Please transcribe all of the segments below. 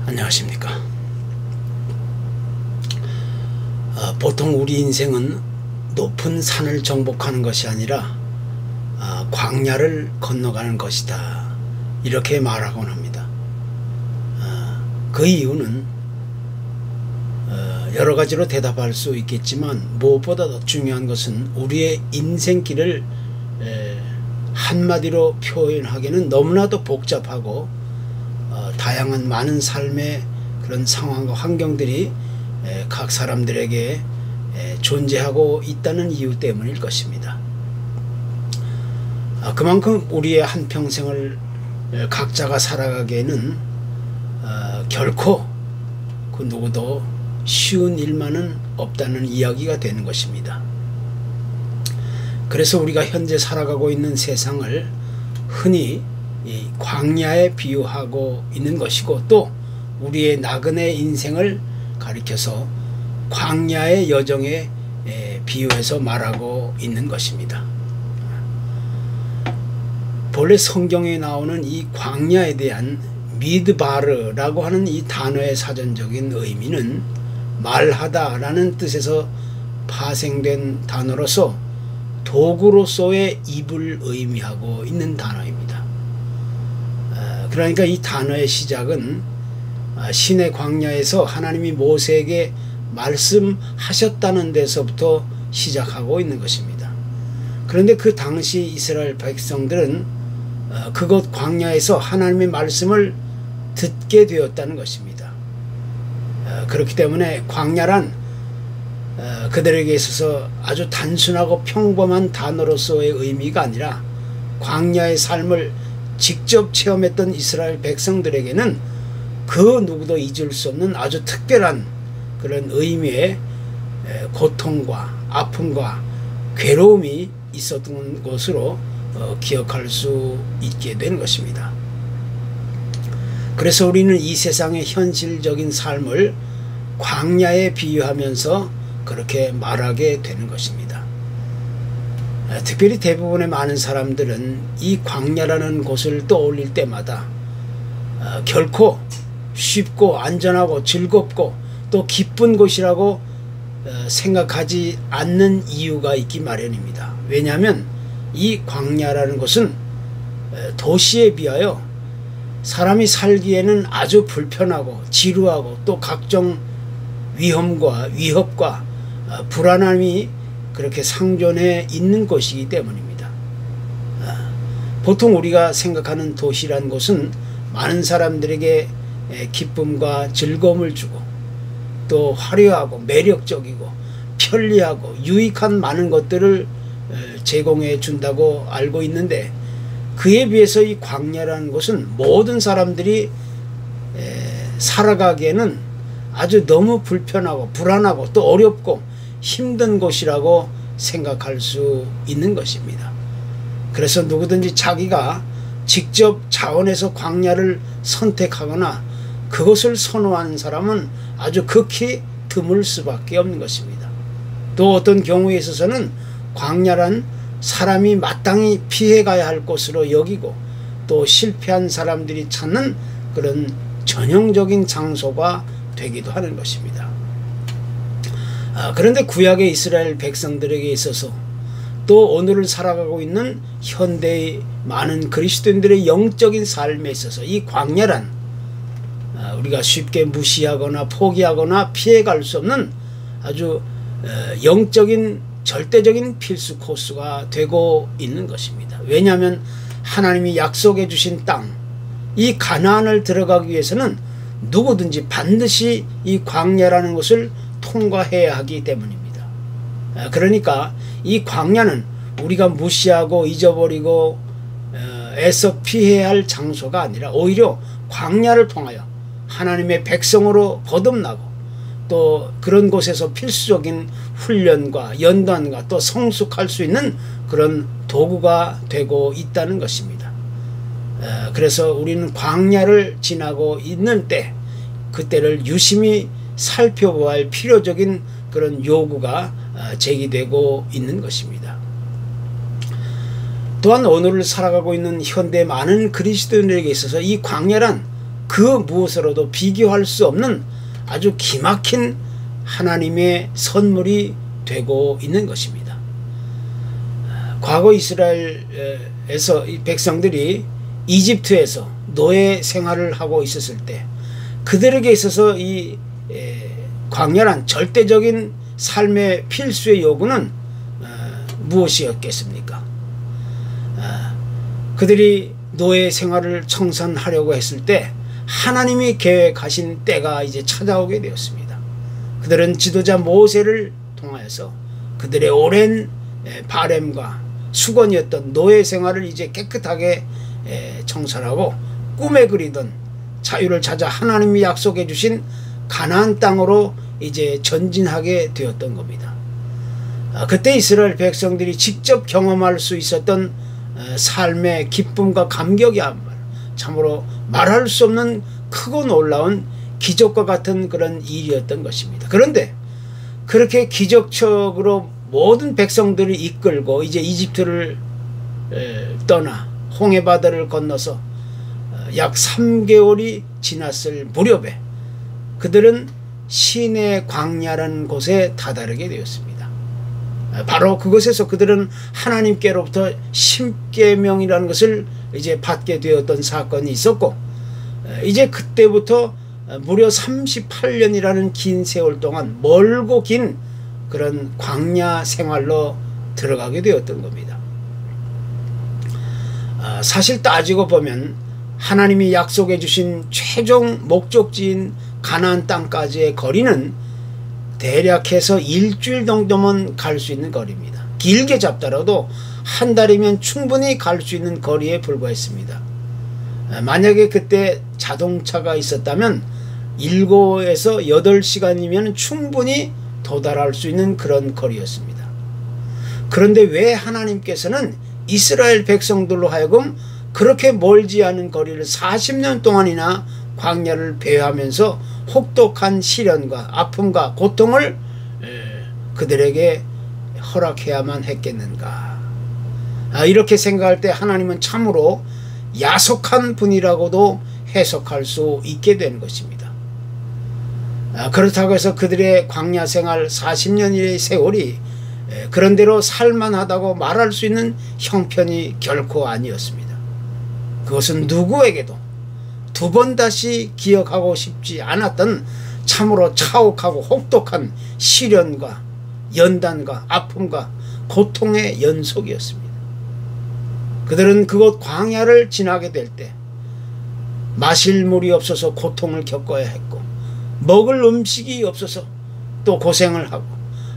안녕하십니까. 보통 우리 인생은 높은 산을 정복하는 것이 아니라 광야를 건너가는 것이다, 이렇게 말하곤 합니다. 그 이유는 여러 가지로 대답할 수 있겠지만, 무엇보다 더 중요한 것은 우리의 인생길을 한마디로 표현하기는 너무나도 복잡하고 다양한 많은 삶의 그런 상황과 환경들이 각 사람들에게 존재하고 있다는 이유 때문일 것입니다. 그만큼 우리의 한평생을 각자가 살아가기에는 결코 그 누구도 쉬운 일만은 없다는 이야기가 되는 것입니다. 그래서 우리가 현재 살아가고 있는 세상을 흔히 이 광야에 비유하고 있는 것이고, 또 우리의 나그네 인생을 가리켜서 광야의 여정에 비유해서 말하고 있는 것입니다. 본래 성경에 나오는 이 광야에 대한 미드바르라고 하는 이 단어의 사전적인 의미는 말하다 라는 뜻에서 파생된 단어로서 도구로서의 입을 의미하고 있는 단어입니다. 그러니까 이 단어의 시작은 신의 광야에서 하나님이 모세에게 말씀하셨다는 데서부터 시작하고 있는 것입니다. 그런데 그 당시 이스라엘 백성들은 그곳 광야에서 하나님의 말씀을 듣게 되었다는 것입니다. 그렇기 때문에 광야란 그들에게 있어서 아주 단순하고 평범한 단어로서의 의미가 아니라, 광야의 삶을 직접 체험했던 이스라엘 백성들에게는 그 누구도 잊을 수 없는 아주 특별한 그런 의미의 고통과 아픔과 괴로움이 있었던 것으로 기억할 수 있게 된 것입니다. 그래서 우리는 이 세상의 현실적인 삶을 광야에 비유하면서 그렇게 말하게 되는 것입니다. 특별히 대부분의 많은 사람들은 이 광야라는 곳을 떠올릴 때마다 결코 쉽고 안전하고 즐겁고 또 기쁜 곳이라고 생각하지 않는 이유가 있기 마련입니다. 왜냐하면 이 광야라는 곳은 도시에 비하여 사람이 살기에는 아주 불편하고 지루하고 또 각종 위협과 불안함이 그렇게 상존해 있는 곳이기 때문입니다. 보통 우리가 생각하는 도시란 곳은 많은 사람들에게 기쁨과 즐거움을 주고 또 화려하고 매력적이고 편리하고 유익한 많은 것들을 제공해 준다고 알고 있는데, 그에 비해서 이 광야라는 곳은 모든 사람들이 살아가기에는 아주 너무 불편하고 불안하고 또 어렵고 힘든 곳이라고 생각할 수 있는 것입니다. 그래서 누구든지 자기가 직접 자원해서 광야를 선택하거나 그것을 선호하는 사람은 아주 극히 드물 수밖에 없는 것입니다. 또 어떤 경우에 있어서는 광야란 사람이 마땅히 피해가야 할 곳으로 여기고 또 실패한 사람들이 찾는 그런 전형적인 장소가 되기도 하는 것입니다. 그런데 구약의 이스라엘 백성들에게 있어서 또 오늘을 살아가고 있는 현대의 많은 그리스도인들의 영적인 삶에 있어서 이 광야란 우리가 쉽게 무시하거나 포기하거나 피해갈 수 없는 아주 영적인 절대적인 필수 코스가 되고 있는 것입니다. 왜냐하면 하나님이 약속해 주신 땅, 이 가나안을 들어가기 위해서는 누구든지 반드시 이 광야라는 것을 통과해야 하기 때문입니다. 그러니까 이 광야는 우리가 무시하고 잊어버리고 애써 피해야 할 장소가 아니라, 오히려 광야를 통하여 하나님의 백성으로 거듭나고 또 그런 곳에서 필수적인 훈련과 연단과 또 성숙할 수 있는 그런 도구가 되고 있다는 것입니다. 그래서 우리는 광야를 지나고 있는 때, 그때를 유심히 살펴보아야 할 필요적인 그런 요구가 제기되고 있는 것입니다. 또한 오늘을 살아가고 있는 현대 많은 그리스도인들에게 있어서 이 광야란 그 무엇으로도 비교할 수 없는 아주 기막힌 하나님의 선물이 되고 있는 것입니다. 과거 이스라엘에서 이 백성들이 이집트에서 노예 생활을 하고 있었을 때 그들에게 있어서 이 광야란 절대적인 삶의 필수의 요구는 무엇이었겠습니까? 그들이 노예 생활을 청산하려고 했을 때 하나님이 계획하신 때가 이제 찾아오게 되었습니다. 그들은 지도자 모세를 통하여서 그들의 오랜 바램과 수건이었던 노예 생활을 이제 깨끗하게 청산하고 꿈에 그리던 자유를 찾아 하나님이 약속해 주신 가나안 땅으로 이제 전진하게 되었던 겁니다. 그때 이스라엘 백성들이 직접 경험할 수 있었던 삶의 기쁨과 감격이야말로 참으로 말할 수 없는 크고 놀라운 기적과 같은 그런 일이었던 것입니다. 그런데 그렇게 기적적으로 모든 백성들을 이끌고 이제 이집트를 떠나 홍해바다를 건너서 약 3개월이 지났을 무렵에 그들은 시내 광야라는 곳에 다다르게 되었습니다. 바로 그곳에서 그들은 하나님께로부터 십계명이라는 것을 이제 받게 되었던 사건이 있었고, 이제 그때부터 무려 38년이라는 긴 세월 동안 멀고 긴 그런 광야 생활로 들어가게 되었던 겁니다. 사실 따지고 보면 하나님이 약속해 주신 최종 목적지인 가나안 땅까지의 거리는 대략해서 일주일 정도면 갈 수 있는 거리입니다. 길게 잡더라도 한 달이면 충분히 갈 수 있는 거리에 불과했습니다. 만약에 그때 자동차가 있었다면 7에서 8시간이면 충분히 도달할 수 있는 그런 거리였습니다. 그런데 왜 하나님께서는 이스라엘 백성들로 하여금 그렇게 멀지 않은 거리를 40년 동안이나 광야를 배회하면서 혹독한 시련과 아픔과 고통을 그들에게 허락해야만 했겠는가? 이렇게 생각할 때 하나님은 참으로 야속한 분이라고도 해석할 수 있게 되는 것입니다. 그렇다고 해서 그들의 광야 생활 40년의 세월이 그런대로 살만하다고 말할 수 있는 형편이 결코 아니었습니다. 그것은 누구에게도 두 번 다시 기억하고 싶지 않았던 참으로 차옥하고 혹독한 시련과 연단과 아픔과 고통의 연속이었습니다. 그들은 그곳 광야를 지나게 될 때 마실 물이 없어서 고통을 겪어야 했고, 먹을 음식이 없어서 또 고생을 하고,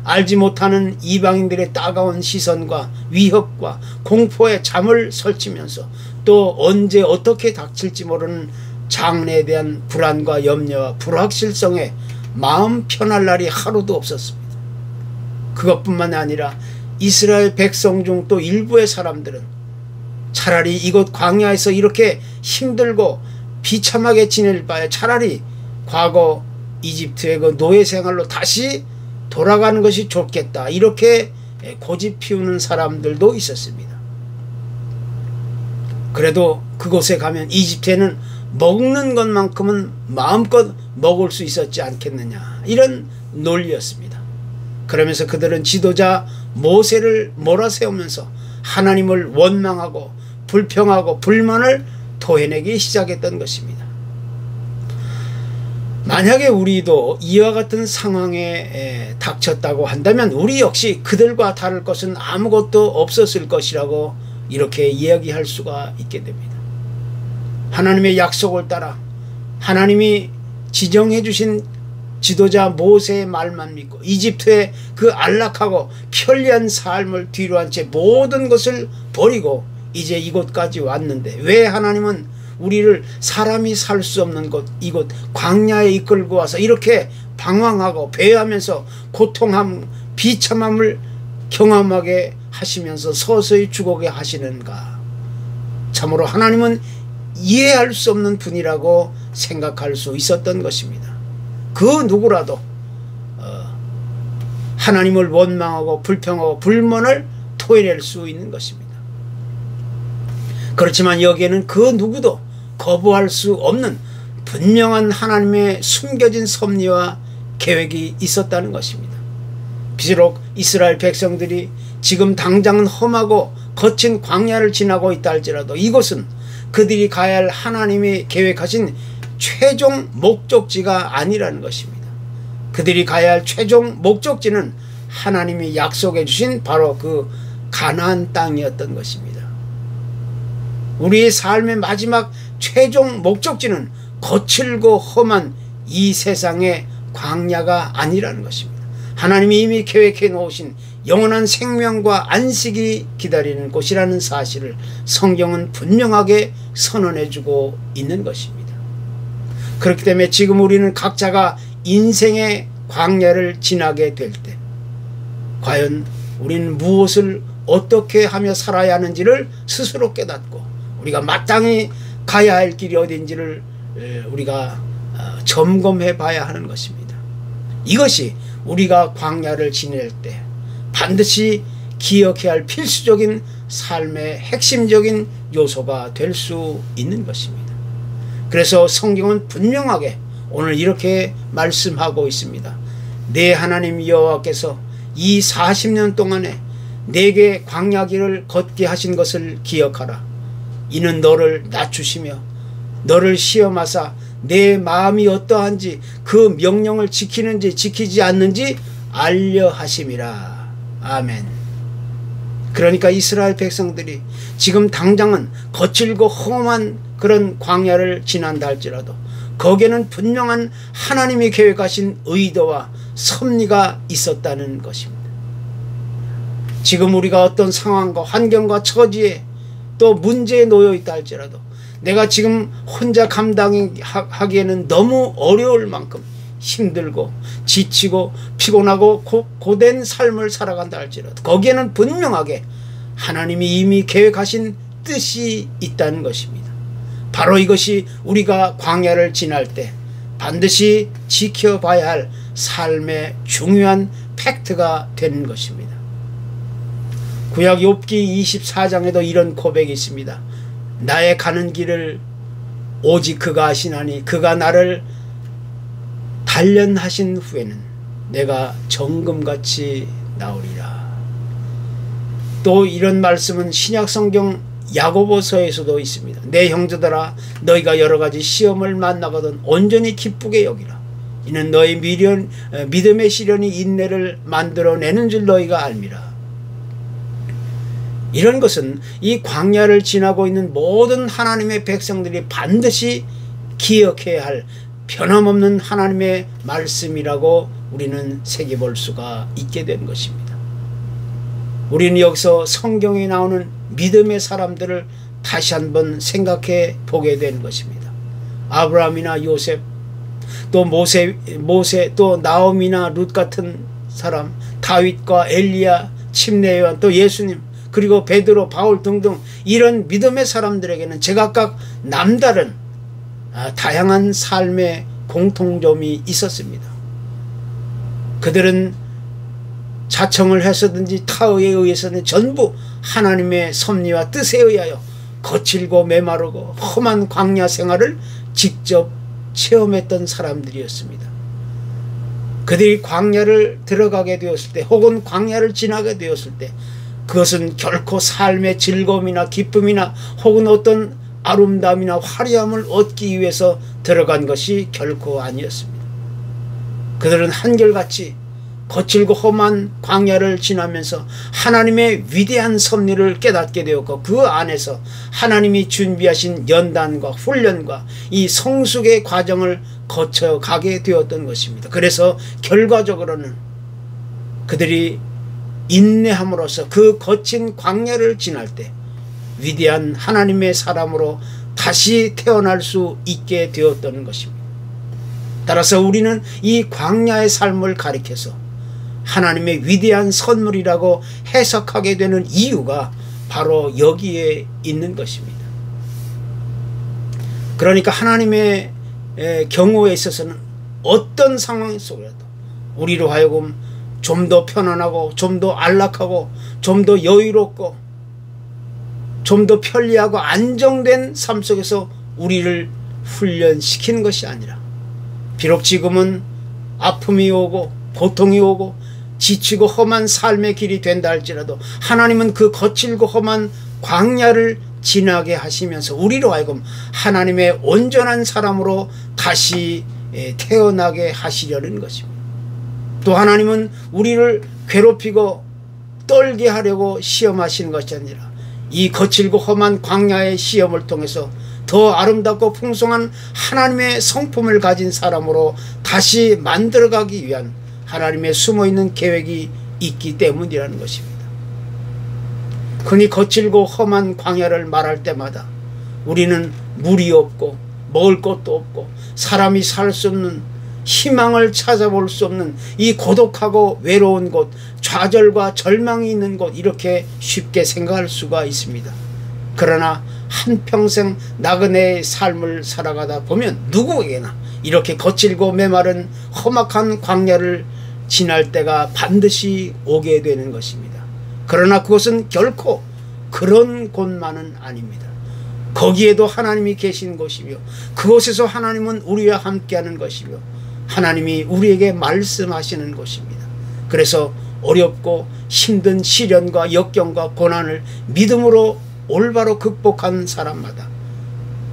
알지 못하는 이방인들의 따가운 시선과 위협과 공포에 잠을 설치면서 또 언제 어떻게 닥칠지 모르는 장래에 대한 불안과 염려와 불확실성에 마음 편할 날이 하루도 없었습니다. 그것뿐만 아니라 이스라엘 백성 중 또 일부의 사람들은 차라리 이곳 광야에서 이렇게 힘들고 비참하게 지낼 바에 차라리 과거 이집트의 그 노예 생활로 다시 돌아가는 것이 좋겠다, 이렇게 고집 피우는 사람들도 있었습니다. 그래도 그곳에 가면 이집트에는 먹는 것만큼은 마음껏 먹을 수 있었지 않겠느냐, 이런 논리였습니다. 그러면서 그들은 지도자 모세를 몰아세우면서 하나님을 원망하고 불평하고 불만을 토해내기 시작했던 것입니다. 만약에 우리도 이와 같은 상황에 닥쳤다고 한다면 우리 역시 그들과 다를 것은 아무것도 없었을 것이라고 이렇게 이야기할 수가 있게 됩니다. 하나님의 약속을 따라 하나님이 지정해 주신 지도자 모세의 말만 믿고 이집트의 그 안락하고 편리한 삶을 뒤로 한 채 모든 것을 버리고 이제 이곳까지 왔는데, 왜 하나님은 우리를 사람이 살 수 없는 곳, 이곳 광야에 이끌고 와서 이렇게 방황하고 배회하면서 고통함, 비참함을 경험하게 하시면서 서서히 죽어게 하시는가? 참으로 하나님은 이해할 수 없는 분이라고 생각할 수 있었던 것입니다. 그 누구라도 하나님을 원망하고 불평하고 불만을 토해낼 수 있는 것입니다. 그렇지만 여기에는 그 누구도 거부할 수 없는 분명한 하나님의 숨겨진 섭리와 계획이 있었다는 것입니다. 비록 이스라엘 백성들이 지금 당장은 험하고 거친 광야를 지나고 있다 할지라도 이곳은 그들이 가야 할 하나님이 계획하신 최종 목적지가 아니라는 것입니다. 그들이 가야 할 최종 목적지는 하나님이 약속해 주신 바로 그 가나안 땅이었던 것입니다. 우리의 삶의 마지막 최종 목적지는 거칠고 험한 이 세상의 광야가 아니라는 것입니다. 하나님이 이미 계획해 놓으신 영원한 생명과 안식이 기다리는 곳이라는 사실을 성경은 분명하게 선언해주고 있는 것입니다. 그렇기 때문에 지금 우리는 각자가 인생의 광야를 지나게 될 때 과연 우리는 무엇을 어떻게 하며 살아야 하는지를 스스로 깨닫고 우리가 마땅히 가야 할 길이 어딘지를 우리가 점검해 봐야 하는 것입니다. 이것이 우리가 광야를 지낼 때 반드시 기억해야 할 필수적인 삶의 핵심적인 요소가 될 수 있는 것입니다. 그래서 성경은 분명하게 오늘 이렇게 말씀하고 있습니다. 내 하나님 여호와께서 이 40년 동안에 내게 광야길을 걷게 하신 것을 기억하라. 이는 너를 낮추시며 너를 시험하사 내 마음이 어떠한지 그 명령을 지키는지 지키지 않는지 알려 하심이라. 아멘. 그러니까 이스라엘 백성들이 지금 당장은 거칠고 험한 그런 광야를 지난다 할지라도 거기에는 분명한 하나님이 계획하신 의도와 섭리가 있었다는 것입니다. 지금 우리가 어떤 상황과 환경과 처지에 또 문제에 놓여 있다 할지라도 내가 지금 혼자 감당하기에는 너무 어려울 만큼 힘들고 지치고 피곤하고 고된 삶을 살아간다 할지라도 거기에는 분명하게 하나님이 이미 계획하신 뜻이 있다는 것입니다. 바로 이것이 우리가 광야를 지날 때 반드시 지켜봐야 할 삶의 중요한 팩트가 되는 것입니다. 구약 욥기 24장에도 이런 고백이 있습니다. 나의 가는 길을 오직 그가 아시나니 그가 나를 단련하신 후에는 내가 정금같이 나오리라. 또 이런 말씀은 신약성경 야고보서에서도 있습니다. 내 형제들아 너희가 여러가지 시험을 만나거든 온전히 기쁘게 여기라. 이는 너희 믿음의 시련이 인내를 만들어내는 줄 너희가 알미라. 이런 것은 이 광야를 지나고 있는 모든 하나님의 백성들이 반드시 기억해야 할 변함없는 하나님의 말씀이라고 우리는 새겨볼 수가 있게 된 것입니다. 우리는 여기서 성경에 나오는 믿음의 사람들을 다시 한번 생각해 보게 되는 것입니다. 아브라함이나 요셉, 또 모세, 또 나옴이나 룻 같은 사람, 다윗과 엘리야, 침례요한, 또 예수님, 그리고 베드로, 바울 등등 이런 믿음의 사람들에게는 제각각 남다른 다양한 삶의 공통점이 있었습니다. 그들은 자청을 해서든지 타의에 의해서는 전부 하나님의 섭리와 뜻에 의하여 거칠고 메마르고 험한 광야 생활을 직접 체험했던 사람들이었습니다. 그들이 광야를 들어가게 되었을 때 혹은 광야를 지나게 되었을 때 그것은 결코 삶의 즐거움이나 기쁨이나 혹은 어떤 아름다움이나 화려함을 얻기 위해서 들어간 것이 결코 아니었습니다. 그들은 한결같이 거칠고 험한 광야를 지나면서 하나님의 위대한 섭리를 깨닫게 되었고 그 안에서 하나님이 준비하신 연단과 훈련과 이 성숙의 과정을 거쳐가게 되었던 것입니다. 그래서 결과적으로는 그들이 인내함으로써 그 거친 광야를 지날 때 위대한 하나님의 사람으로 다시 태어날 수 있게 되었던 것입니다. 따라서 우리는 이 광야의 삶을 가리켜서 하나님의 위대한 선물이라고 해석하게 되는 이유가 바로 여기에 있는 것입니다. 그러니까 하나님의 경우에 있어서는 어떤 상황 속에라도 우리로 하여금 좀 더 편안하고 좀 더 안락하고 좀 더 여유롭고 좀 더 편리하고 안정된 삶 속에서 우리를 훈련시키는 것이 아니라 비록 지금은 아픔이 오고 고통이 오고 지치고 험한 삶의 길이 된다 할지라도 하나님은 그 거칠고 험한 광야를 지나게 하시면서 우리로 하여금 하나님의 온전한 사람으로 다시 태어나게 하시려는 것입니다. 또 하나님은 우리를 괴롭히고 떨게 하려고 시험하시는 것이 아니라 이 거칠고 험한 광야의 시험을 통해서 더 아름답고 풍성한 하나님의 성품을 가진 사람으로 다시 만들어가기 위한 하나님의 숨어있는 계획이 있기 때문이라는 것입니다. 흔히 거칠고 험한 광야를 말할 때마다 우리는 물이 없고 먹을 것도 없고 사람이 살 수 없는 희망을 찾아볼 수 없는 이 고독하고 외로운 곳, 좌절과 절망이 있는 곳 이렇게 쉽게 생각할 수가 있습니다. 그러나 한평생 나그네의 삶을 살아가다 보면 누구에게나 이렇게 거칠고 메마른 험악한 광야를 지날 때가 반드시 오게 되는 것입니다. 그러나 그것은 결코 그런 곳만은 아닙니다. 거기에도 하나님이 계신 곳이며 그곳에서 하나님은 우리와 함께하는 것이며 하나님이 우리에게 말씀하시는 곳입니다. 그래서 어렵고 힘든 시련과 역경과 고난을 믿음으로 올바로 극복한 사람마다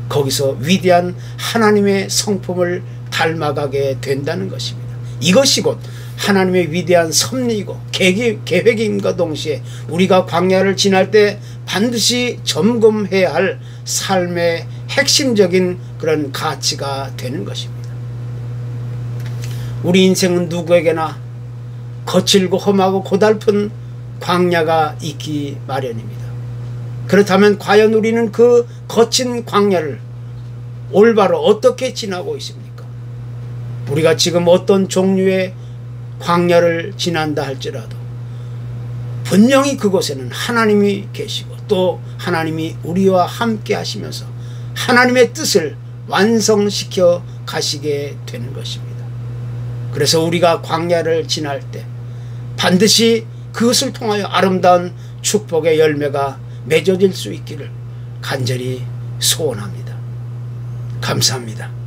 거기서 위대한 하나님의 성품을 닮아가게 된다는 것입니다. 이것이 곧 하나님의 위대한 섭리이고 계획임과 동시에 우리가 광야를 지날 때 반드시 점검해야 할 삶의 핵심적인 그런 가치가 되는 것입니다. 우리 인생은 누구에게나 거칠고 험하고 고달픈 광야가 있기 마련입니다. 그렇다면 과연 우리는 그 거친 광야를 올바로 어떻게 지나고 있습니까? 우리가 지금 어떤 종류의 광야를 지난다 할지라도 분명히 그곳에는 하나님이 계시고 또 하나님이 우리와 함께 하시면서 하나님의 뜻을 완성시켜 가시게 되는 것입니다. 그래서 우리가 광야를 지날 때 반드시 그것을 통하여 아름다운 축복의 열매가 맺어질 수 있기를 간절히 소원합니다. 감사합니다.